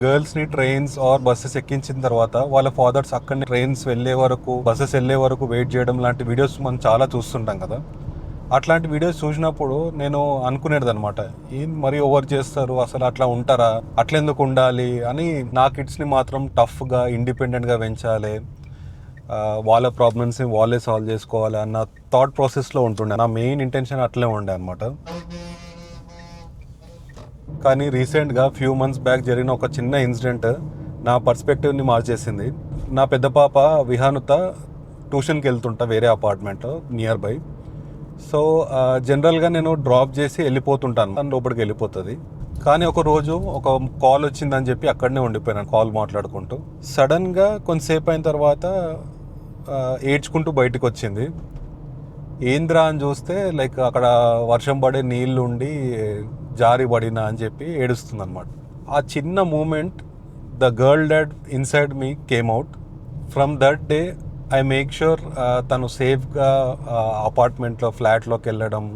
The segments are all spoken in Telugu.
గర్ల్స్ని ట్రైన్స్ ఆర్ బస్సెస్ ఎక్కించిన తర్వాత వాళ్ళ ఫాదర్స్ అక్కడనే ట్రైన్స్ వెళ్ళే వరకు, బస్సెస్ వెళ్ళే వరకు వెయిట్ చేయడం లాంటి వీడియోస్ మనం చాలా చూస్తుంటాం కదా. అట్లాంటి వీడియోస్ చూసినప్పుడు నేను అనుకునేది అనమాట, ఏం మరీ ఓవర్ చేస్తారు, అసలు అట్లా ఉంటారా, అట్లెందుకు ఉండాలి అని. నా కిడ్స్ని మాత్రం టఫ్గా ఇండిపెండెంట్గా పెంచాలి, వాళ్ళ ప్రాబ్లమ్స్ని వాళ్ళే సాల్వ్ చేసుకోవాలి అన్న థాట్ ప్రాసెస్లో ఉంటుండే. నా మెయిన్ ఇంటెన్షన్ అట్లే ఉండే అనమాట. కానీ రీసెంట్గా ఫ్యూ మంత్స్ బ్యాక్ జరిగిన ఒక చిన్న ఇన్సిడెంట్ నా పర్స్పెక్టివ్ని మార్చేసింది. నా పెద్ద పాప విహానుత ట్యూషన్కి వెళ్తుంటా వేరే అపార్ట్మెంట్లో నియర్ బై. సో జనరల్గా నేను డ్రాప్ చేసి వెళ్ళిపోతుంటాను, తను లోపలికి వెళ్ళిపోతుంది. కానీ ఒక రోజు ఒక కాల్ వచ్చిందని చెప్పి అక్కడనే ఉండిపోయాను కాల్ మాట్లాడుకుంటూ. సడన్గా కొంతసేపు అయిన తర్వాత ఏడ్చుకుంటూ బయటకు వచ్చింది. ఏంద్రా అని చూస్తే లైక్ అక్కడ వర్షం పడే నీళ్ళు ఉండి జారి పడినా అని చెప్పి ఏడుస్తుంది అనమాట. ఆ చిన్న moment, the girl dad inside me came out. From that day I make sure తను సేఫ్గా అపార్ట్మెంట్లో ఫ్లాట్లోకి వెళ్ళడం,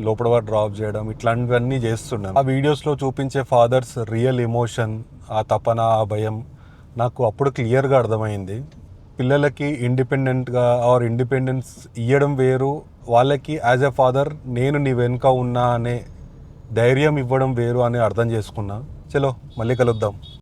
లోపల డ్రాప్ చేయడం, ఇట్లాంటివన్నీ చేస్తున్నాను. ఆ వీడియోస్లో చూపించే ఫాదర్స్ రియల్ ఎమోషన్, ఆ తపన, ఆ భయం నాకు అప్పుడు క్లియర్గా అర్థమైంది. పిల్లలకి ఇండిపెండెంట్గా ఆర్ ఇండిపెండెన్స్ ఇవ్వడం వేరు, వాళ్ళకి యాజ్ ఎ ఫాదర్ నేను నీ వెనుక ఉన్నా అనే ధైర్యం ఇవ్వడం వేరు అని అర్థం చేసుకున్నా. చలో మళ్ళీ కలుద్దాం.